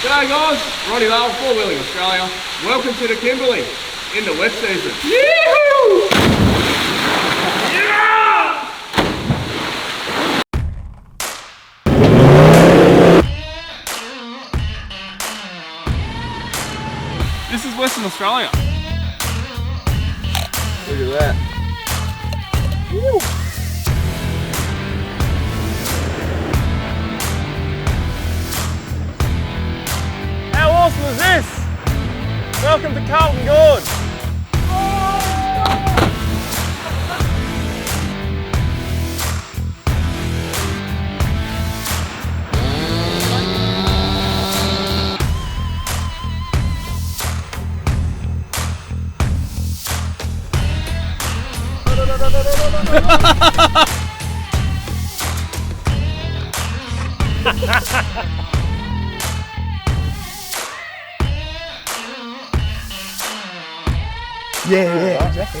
G'day guys, Ronny Dahl, Kimberley Australia. Welcome to the Kimberley in the wet season. Yee-hoo! Yeah! This is Western Australia. Look at that. Woo. How awesome is this? Welcome to Carlton Gorge. Yeah, exactly.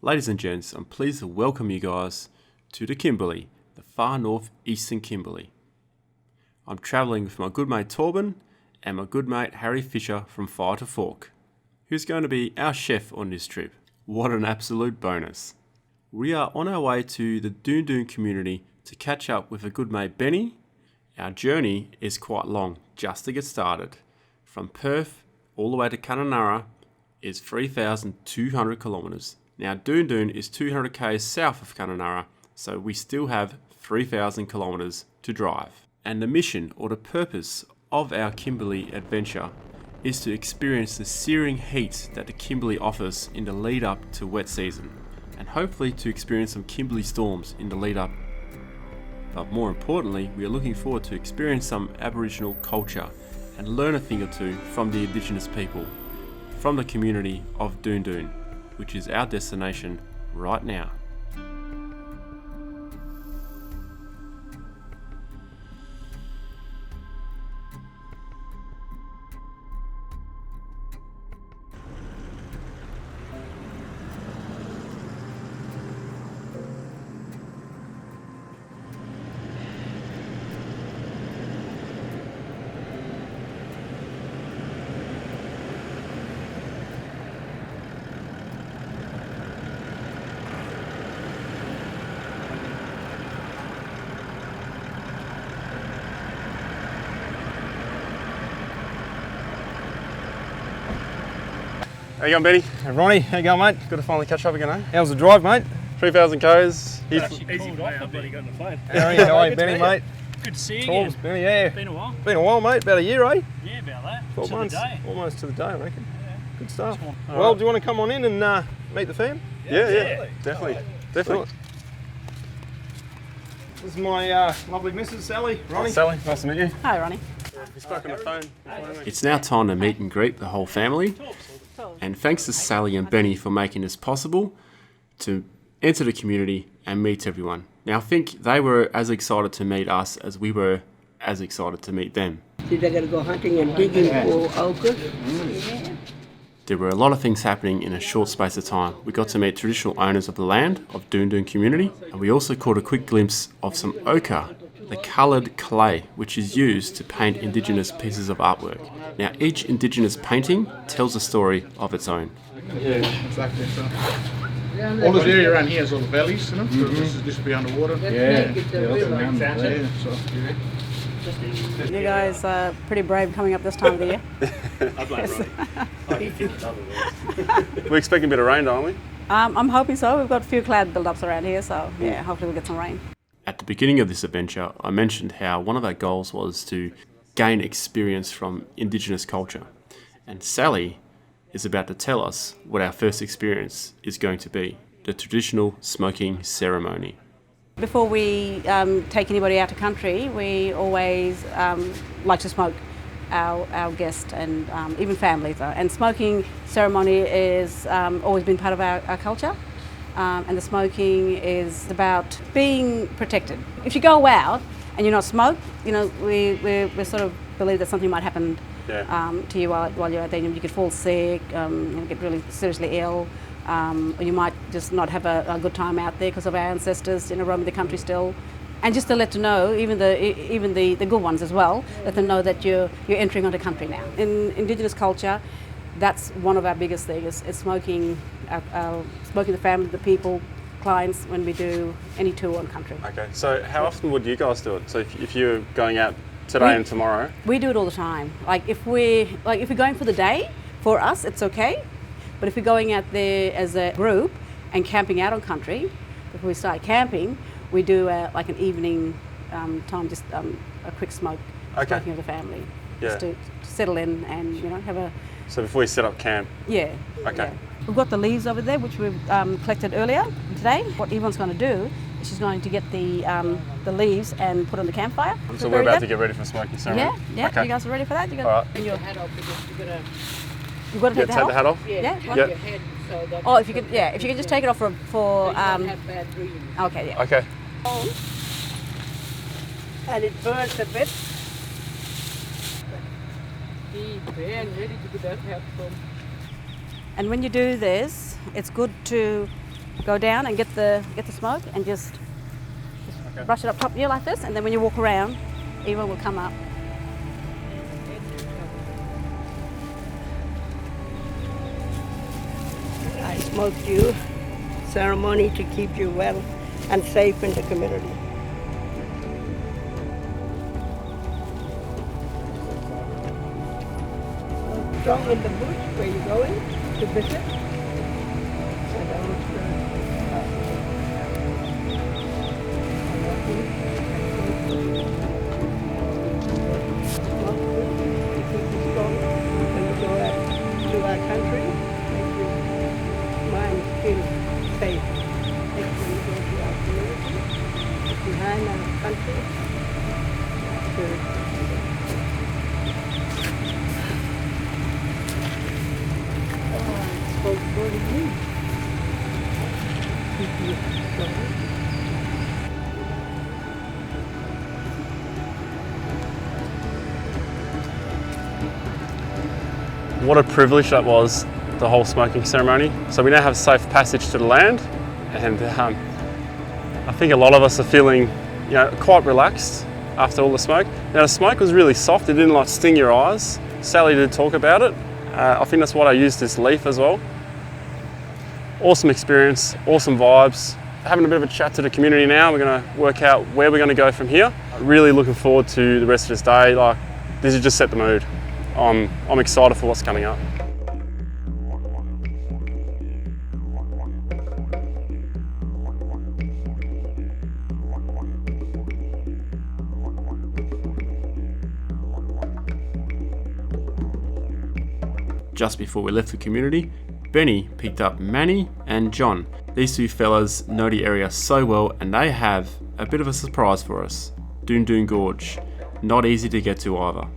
Ladies and gents, I'm pleased to welcome you guys to the Kimberley, the far north eastern Kimberley. I'm travelling with my good mate Torben and my good mate Harry Fisher from Fire to Fork, who's going to be our chef on this trip. What an absolute bonus. We are on our way to the Doon Doon community to catch up with a good mate Benny. Our journey is quite long just to get started. From Perth all the way to Kununurra is 3,200 kilometres. Now Doon Doon is 200 k's south of Kununurra, so we still have 3,000 kilometres to drive. And the mission or the purpose of our Kimberley adventure is to experience the searing heat that the Kimberley offers in the lead up to wet season, and hopefully to experience some Kimberley storms in the lead up. But more importantly, we are looking forward to experience some Aboriginal culture and learn a thing or two from the Indigenous people, from the community of Doon Doon, which is our destination right now. How you going, Benny? Hey Ronnie, how you going, mate? Good to finally catch up again, eh? How's the drive, mate? 3,000 k's. Actually pulled off, I've bloody got on the phone. How are you, Benny, mate? Good to see you Torbs, again. Benny, yeah. Been a while. Been a while, mate. About a year, eh? Yeah, about that. 12 To months. the day. Almost to the day, I reckon. Yeah. Good stuff. All Well, right. do you want to come on in and meet the fam? Yeah, definitely. Sure. This is my lovely Mrs. Sally, Ronnie. Sally, nice to meet you. Hi, Ronnie. We spoke on the phone. It's now time to meet and greet the whole family, and thanks to Sally and Benny for making this possible to enter the community and meet everyone. Now I think they were as excited to meet us as we were as excited to meet them. Did they got to go hunting and digging for ochre? There were a lot of things happening in a short space of time. We got to meet traditional owners of the land of Doon Doon community, and we also caught a quick glimpse of some ochre, the coloured clay which is used to paint Indigenous pieces of artwork. Now each Indigenous painting tells a story of its own. Yeah, exactly. So, all this area around here is all the valleys, you know. So this will be underwater. Yeah, so. You guys are pretty brave coming up this time of the year. We're expecting a bit of rain, aren't we? I'm hoping so. We've got a few cloud build-ups around here, so yeah, hopefully we'll get some rain. At the beginning of this adventure, I mentioned how one of our goals was to gain experience from Indigenous culture. And Sally is about to tell us what our first experience is going to be, the traditional smoking ceremony. Before we take anybody out to country, we always like to smoke our guests and even families. And smoking ceremony is always been part of our culture. And the smoking is about being protected. If you go out and you're not smoked, you know, we sort of believe that something might happen to you while you're out there. You could fall sick, get really seriously ill, or you might just not have a good time out there because of our ancestors, roaming the country still. And just to let them know, even the good ones as well, let them know that you're entering onto country now. In Indigenous culture, that's one of our biggest things, is smoking, smoking the family, the people, clients, when we do any tour on country. Okay, so how often would you guys do it? So if you're going out today and tomorrow? We do it all the time. If we're going for the day, for us it's okay. But if we're going out there as a group and camping out on country, before we start camping, we do like an evening time, just a quick smoke, smoking of the family, just to settle in and have a. So before you set up camp. Yeah. Okay. Yeah. We've got the leaves over there, which we've collected earlier today. What Yvonne's going to do is she's going to get the leaves and put on the campfire. So we're about to get ready for smoking ceremony. Yeah. Okay. You guys are ready for that? You got all right. Take your hat off because you've got to take the hat off. Yeah. Your head so that Oh, if you could just take it off for have bad dreams. Okay. Yeah. Okay. And it burns a bit. Be very ready to get that from. And when you do this, it's good to go down and get the smoke and just brush it up top of you like this, and then when you walk around, Eva will come up. I smoked you. Ceremony to keep you well and safe in the community. Strong in the bush where you're going to visit. When you go out to our country, make your mind feel safe. When you go to our community, behind our country, spoke for you. Keep you strong. What a privilege that was, the whole smoking ceremony. So we now have safe passage to the land, and I think a lot of us are feeling, quite relaxed after all the smoke. Now the smoke was really soft; it didn't sting your eyes. Sally did talk about it. I think that's what I used this leaf as well. Awesome experience, awesome vibes. Having a bit of a chat to the community now. We're going to work out where we're going to go from here. Really looking forward to the rest of this day. This has just set the mood. I'm excited for what's coming up. Just before we left the community, Benny picked up Manny and John. These two fellas know the area so well, and they have a bit of a surprise for us. Doon Doon Gorge. Not easy to get to either.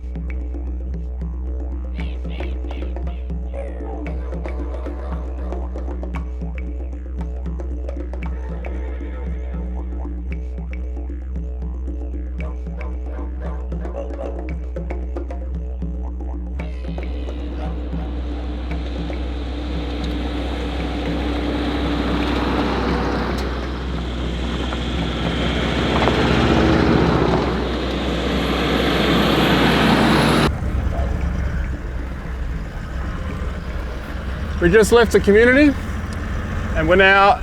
We just left the community and we're now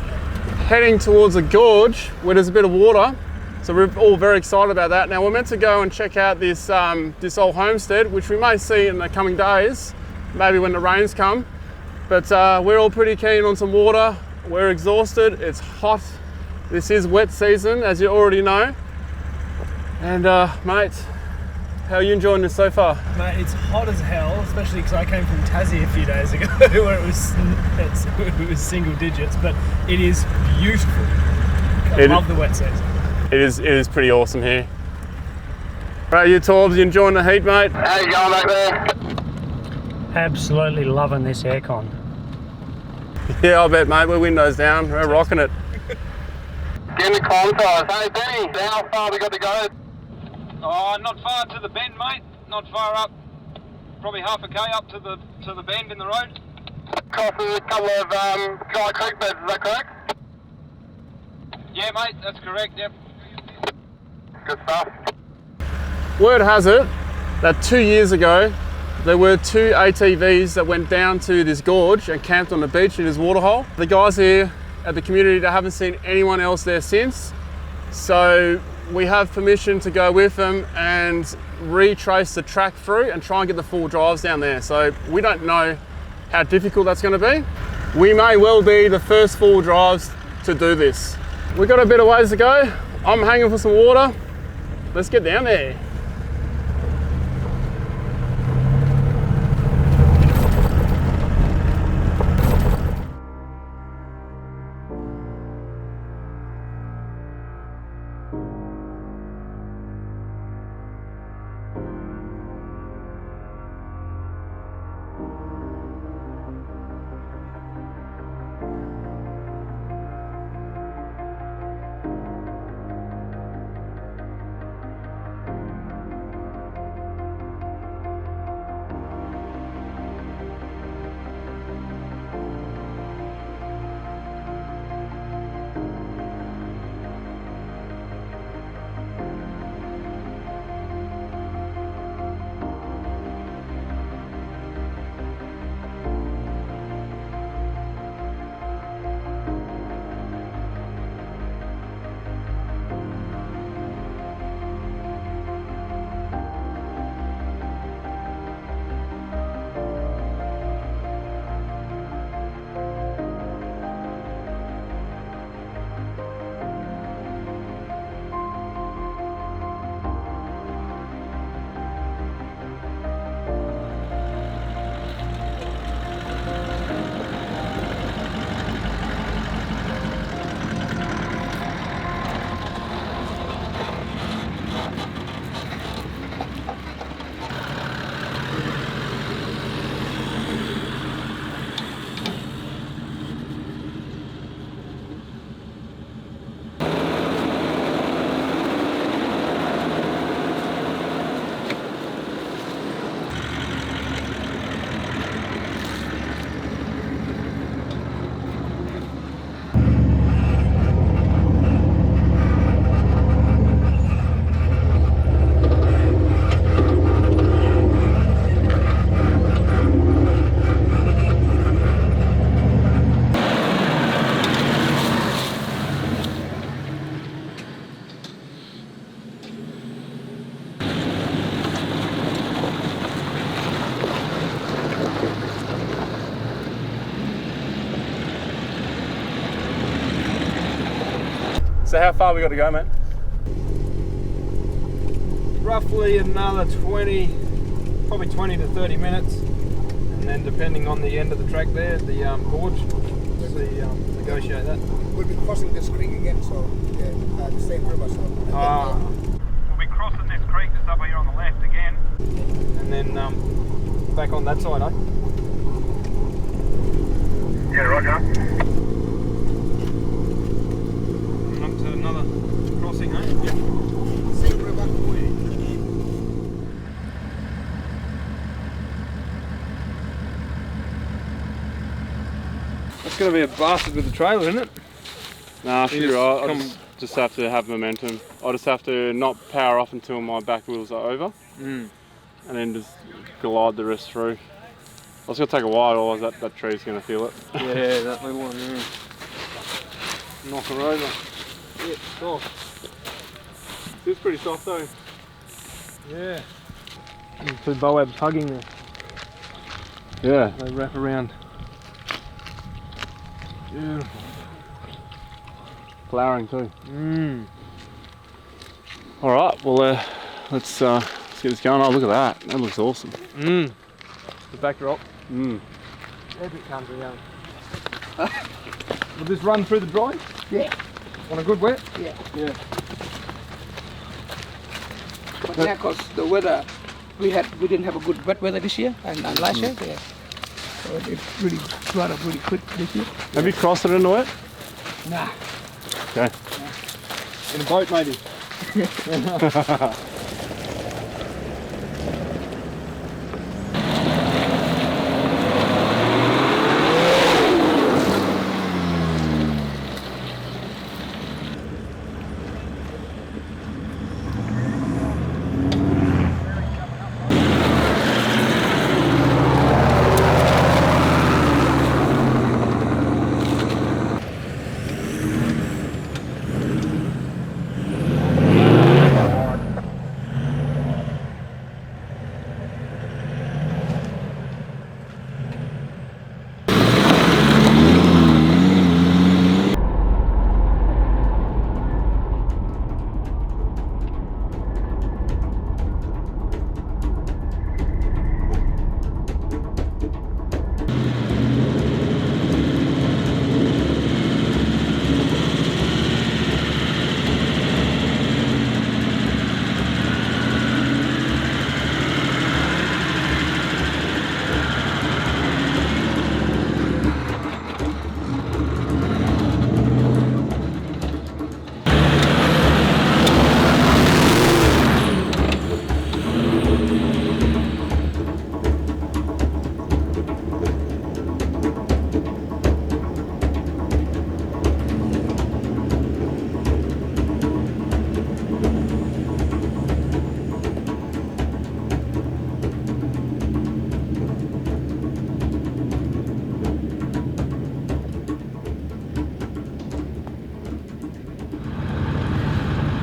heading towards a gorge where there's a bit of water. So we're all very excited about that. Now we're meant to go and check out this old homestead, which we may see in the coming days, maybe when the rains come. But we're all pretty keen on some water. We're exhausted, it's hot. This is wet season, as you already know. And mate, how are you enjoying this so far? Mate, it's hot as hell, especially because I came from Tassie a few days ago where it was single digits, but it is beautiful. I love the wet season. It is pretty awesome here. Right, you Torbs, you enjoying the heat, mate? How you going back there? Absolutely loving this aircon. Yeah, I bet, mate. We're windows down. We're rocking it. Getting the contours. Hey, Benny, how far we got to go? Oh, not far to the bend, mate. Not far up. probably half a k up to the bend in the road. Crosses a couple of dry creek beds, is that correct? Yeah, mate, that's correct. Yep. Good stuff. Word has it that 2 years ago there were 2 ATVs that went down to this gorge and camped on the beach in this waterhole. The guys here at the community haven't seen anyone else there since, so we have permission to go with them and retrace the track through and try and get the full drives down there. So we don't know how difficult that's going to be. We may well be the first full drives to do this. We've got a bit of ways to go. I'm hanging for some water. Let's get down there. So how far we got to go, mate? Roughly another 20, probably 20 to 30 minutes, and then depending on the end of the track there, the gorge, negotiate that. We'll be crossing this creek again, so yeah, the same river. So We'll be crossing this creek that's up here on the left again, and then back on that side, eh? Yeah, roger. And up to another crossing, eh? Yeah. same river. That's going to be a bastard with the trailer, isn't it? Nah, I should be right. I come- just have to have momentum. I just have to not power off until my back wheels are over, and then just glide the rest through. It's going to take a while, otherwise that tree's going to feel it. Yeah, that little one, yeah. Knock her over. Yeah, soft. It's pretty soft though. Yeah. And 2 boabs hugging there. Yeah. They wrap around. Beautiful. Flowering too. All right, well let's get this going. Oh, look at that. That looks awesome. The backdrop. Epic country, yeah. Will this run through the dry? Yeah. On a good wet? Yeah. Yeah. But now, cause the weather, we didn't have a good wet weather this year and last year. Yeah. So it really dried up really quick this year. Have you crossed it in the wet? Nah. Okay. In a boat, maybe.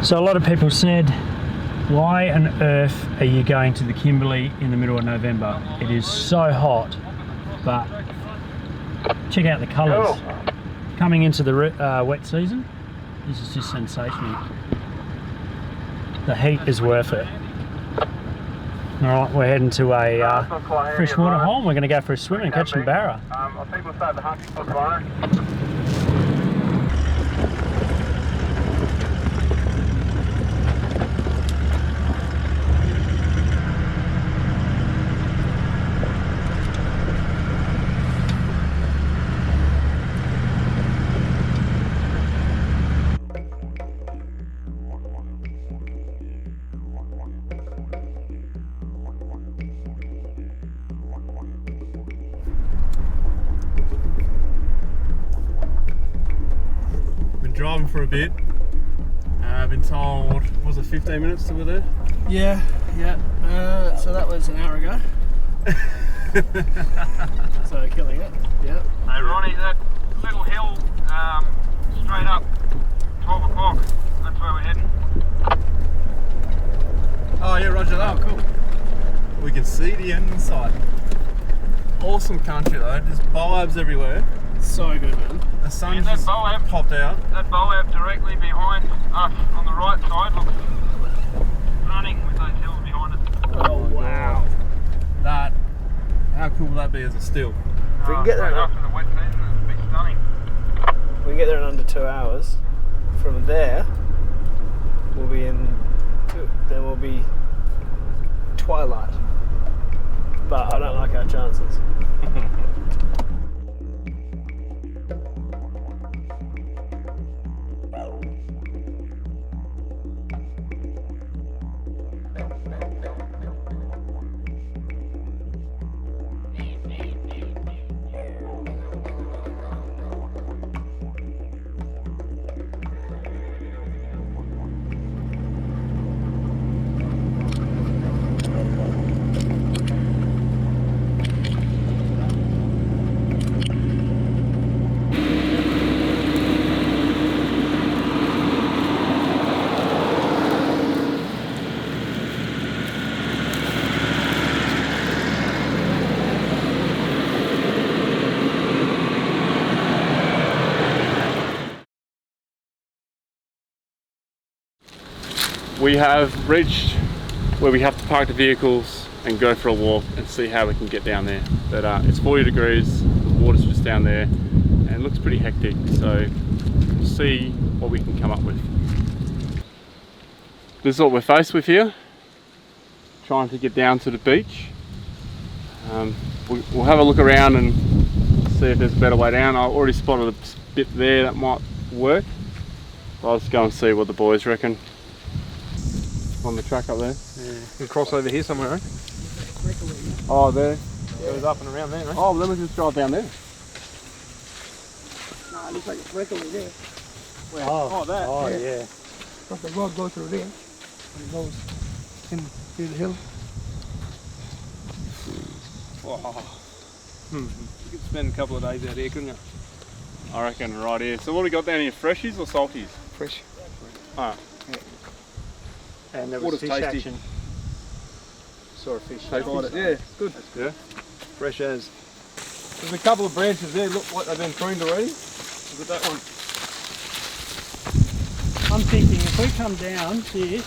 So a lot of people said, why on earth are you going to the Kimberley in the middle of November? It is so hot, but check out the colours. Coming into the wet season, this is just sensational. The heat is worth it. Alright, we're heading to a freshwater hole and we're going to go for a swim and catch some barra. People start the hunting for tomorrow. Driving for a bit. I've been told, was it 15 minutes till we're there? Yeah. So that was an hour ago. So killing it. Yeah. Hey Ronny, that little hill straight up, 12 o'clock, that's where we're heading. Oh yeah, roger that. Oh, cool. We can see the end in sight. Awesome country though, just vibes everywhere. So good, man. The sun just popped out. That Boab directly behind us on the right side looks running with those hills behind it. Oh wow. That, how cool will that be as a still? If we can get there after the wet season, it's a bit stunning. We can get there in under 2 hours. From there, we'll be then we'll be twilight. But I don't like our chances. We have reached where we have to park the vehicles and go for a walk and see how we can get down there. But it's 40 degrees, the water's just down there, and it looks pretty hectic, so we'll see what we can come up with. This is what we're faced with here, trying to get down to the beach. We'll have a look around and see if there's a better way down. I already spotted a bit there that might work. I'll just go and see what the boys reckon. On the track up there. Yeah. You can cross over here somewhere, right? Oh, there. Yeah, it was up and around there, right? Oh, well, then we just drive down there. Nah, it looks like a breakaway there. Where? Oh, that. Oh yeah. But the road goes through there. It goes through the hill. Wow. You could spend a couple of days out here, couldn't you? I reckon right here. So what do we got down here? Freshies or salties? Fresh. Ah. And there was Water's fish tasty. action. Saw a fish. Yeah, good. Yeah. Fresh as. There's a couple of branches there, look like they've been pruned already. Look at that one. I'm thinking if we come down here,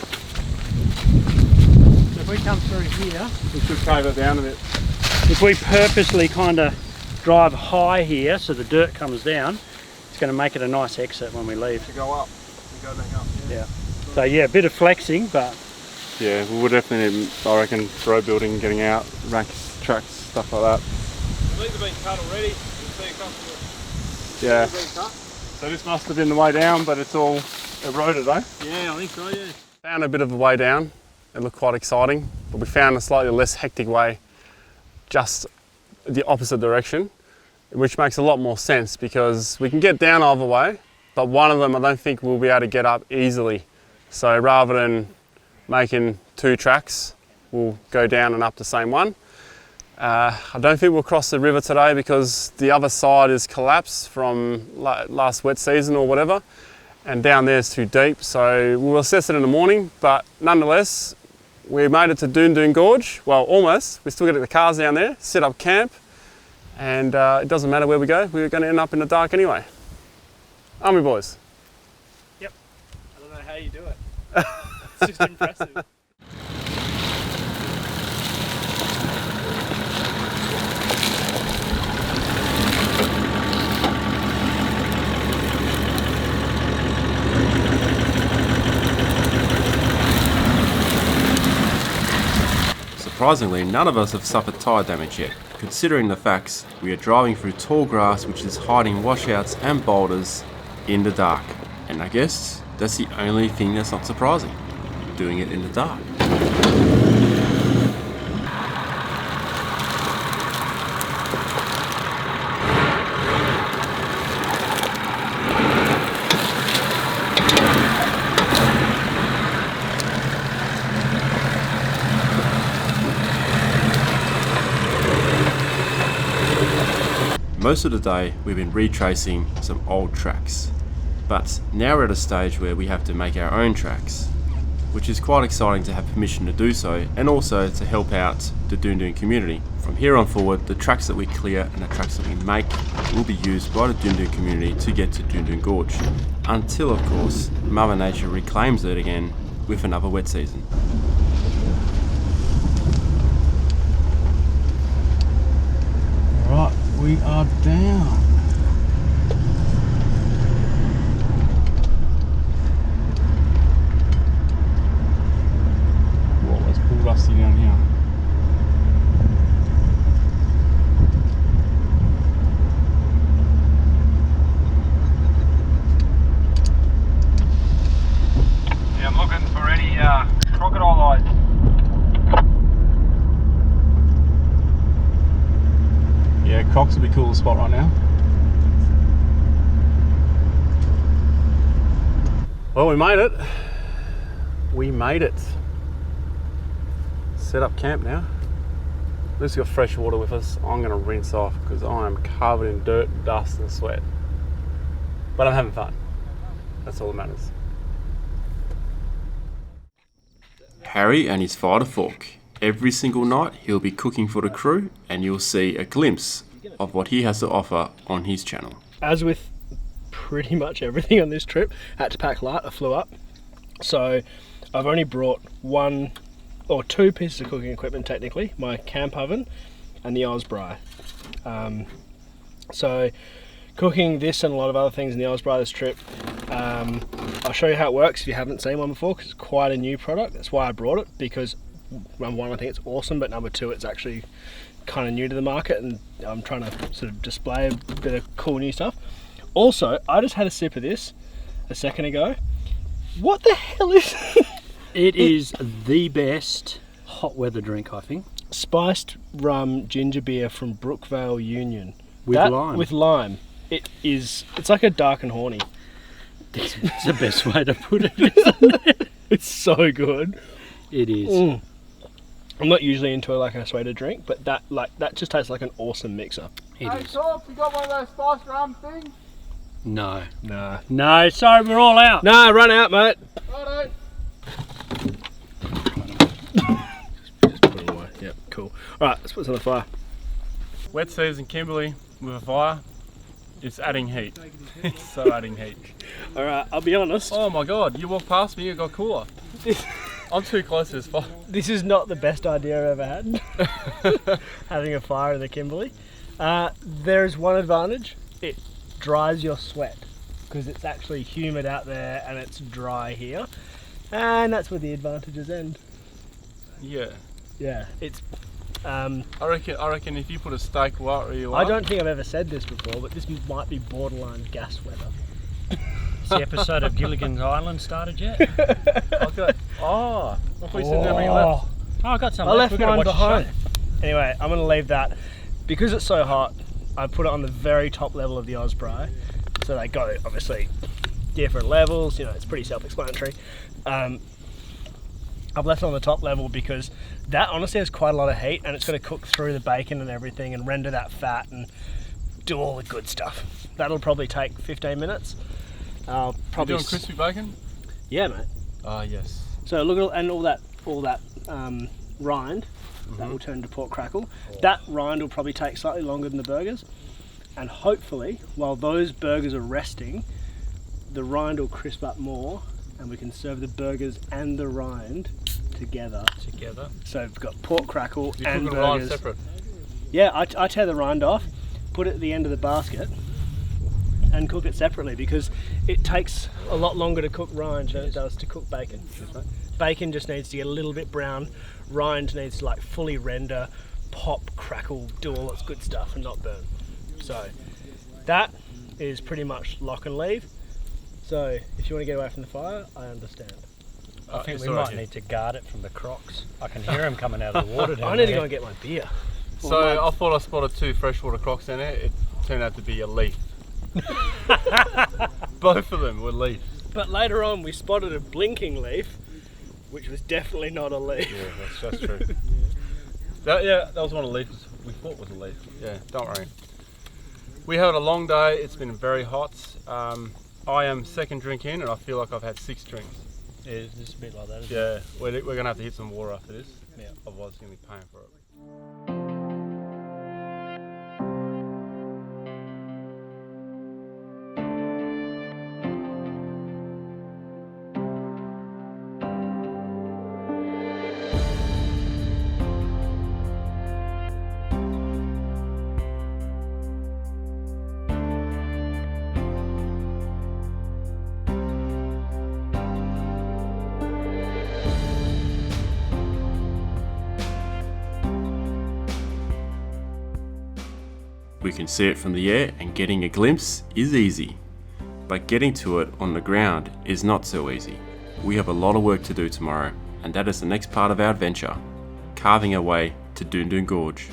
so if we come through here, We should cave it down a bit. if we purposely kind of drive high here so the dirt comes down, it's going to make it a nice exit when we leave. To go up and go back up. Yeah. So yeah, a bit of flexing, but Yeah, we would definitely need, I reckon, road building, getting out, racks, tracks, stuff like that. These have been cut already. You can see a couple of Yeah. these have been cut. So this must have been the way down, but it's all eroded, eh? Yeah, I think so, yeah. Found a bit of a way down. It looked quite exciting, but we found a slightly less hectic way, just the opposite direction, which makes a lot more sense because we can get down either way, but one of them I don't think we'll be able to get up easily. So rather than making two tracks, we'll go down and up the same one. I don't think we'll cross the river today because the other side is collapsed from last wet season or whatever, and down there's too deep, so we'll assess it in the morning, but nonetheless, we made it to Doon Doon Gorge. Well, almost. We still got to get the cars down there, set up camp, and it doesn't matter where we go, we're going to end up in the dark anyway. Aren't we, boys? Yep. I don't know how you do it. It's just impressive. Surprisingly, none of us have suffered tyre damage yet, considering the facts we are driving through tall grass which is hiding washouts and boulders in the dark. And I guess that's the only thing that's not surprising, doing it in the dark. Most of the day we've been retracing some old tracks, but now we're at a stage where we have to make our own tracks, which is quite exciting to have permission to do so, and also to help out the Doon Doon community. From here on forward, the tracks that we clear and the tracks that we make will be used by the Doon Doon community to get to Doon Doon Gorge, until of course Mother Nature reclaims it again with another wet season. Right, we are down. Whoa, let's pull Rusty down here. Yeah, I'm looking for any crocodile eyes. Yeah, Cox would be cool spot right now. Well, we made it. We made it. Set up camp now. At least we got fresh water with us. I'm going to rinse off because I am covered in dirt, dust and sweat. But I'm having fun. That's all that matters. Harry and his fire to fork. Every single night he'll be cooking for the crew, and you'll see a glimpse of what he has to offer on his channel. As with pretty much everything on this trip, I had to pack light. I flew up, so I've only brought one or two pieces of cooking equipment technically, my camp oven and the Osprey. So cooking this and a lot of other things in the Osprey this trip. I'll show you how it works if you haven't seen one before, because it's quite a new product. That's why I brought it, because number one, I think it's awesome, but number two, it's actually kind of new to the market, and I'm trying to sort of display a bit of cool new stuff. Also, I just had a sip of this a second ago. What the hell is It is the best hot weather drink, I think. Spiced rum ginger beer from Brookvale Union. With lime. With lime. It's like a dark and horny. It's the best way to put it, isn't it? It's so good. It is. I'm not usually into like a sweeter drink, but that just tastes like an awesome mixer. It is. Torp, you got one of those spiced rum things? No. Nah. No, sorry, we're all out. Nah, run out, mate. Righto. Just put it away. Yep, cool. Alright, let's put this on the fire. Wet season Kimberley with a fire. It's adding heat. It's so adding heat. Alright, I'll be honest. Oh my god, you walked past me, it got cooler. I'm too close to this fire. This is not the best idea I've ever had. Having a fire in the Kimberley. There's one advantage. It dries your sweat, because it's actually humid out there and it's dry here. And that's where the advantages end. Yeah. Yeah, it's... I reckon if you put a steak right where you are... I don't think I've ever said this before, but this might be borderline gas weather. Has the episode of Gilligan's Island started yet? Okay. Oh, I thought you said how many left. Oh, I got some I left. left We've got to mine watch behind. the show. Anyway, I'm going to leave that. Because it's so hot, I put it on the very top level of the Osprey. So they go, obviously, different levels. You know, it's pretty self-explanatory. I've left it on the top level because that honestly has quite a lot of heat, and it's going to cook through the bacon and everything and render that fat and do all the good stuff. That'll probably take 15 minutes. Probably. You doing crispy bacon? Yeah, mate. Ah, yes. So look at and all that rind that will turn to pork crackle. That rind will probably take slightly longer than the burgers, and hopefully, while those burgers are resting, the rind will crisp up more, and we can serve the burgers and the rind together. So we've got pork crackle and burgers. The rind separate? Yeah, I tear the rind off, put it at the end of the basket, and cook it separately because it takes a lot longer to cook rind than it does to cook bacon. Bacon just needs to get a little bit brown. Rind needs to like fully render, pop, crackle, do all its good stuff and not burn. So that is pretty much lock and leave. So if you want to get away from the fire, I understand. I think we might need to guard it from the crocs. I can hear them coming out of the water down I need to there. go and get my beer. So I thought I spotted 2 freshwater crocs in there. It turned out to be a leaf. Both of them were leaf. But later on we spotted a blinking leaf, which was definitely not a leaf. Yeah, that's true. That was one of the leaves we thought was a leaf. Yeah, don't worry. We had a long day. It's been very hot. I am second drink in and I feel like I've had 6 drinks. Yeah, it's just a bit like that, isn't it? Yeah, we're going to have to hit some water after this. Yeah. Otherwise it's going to be paying for it. We can see it from the air and getting a glimpse is easy, but getting to it on the ground is not so easy. We have a lot of work to do tomorrow, and that is the next part of our adventure, carving our way to Doon Doon Gorge.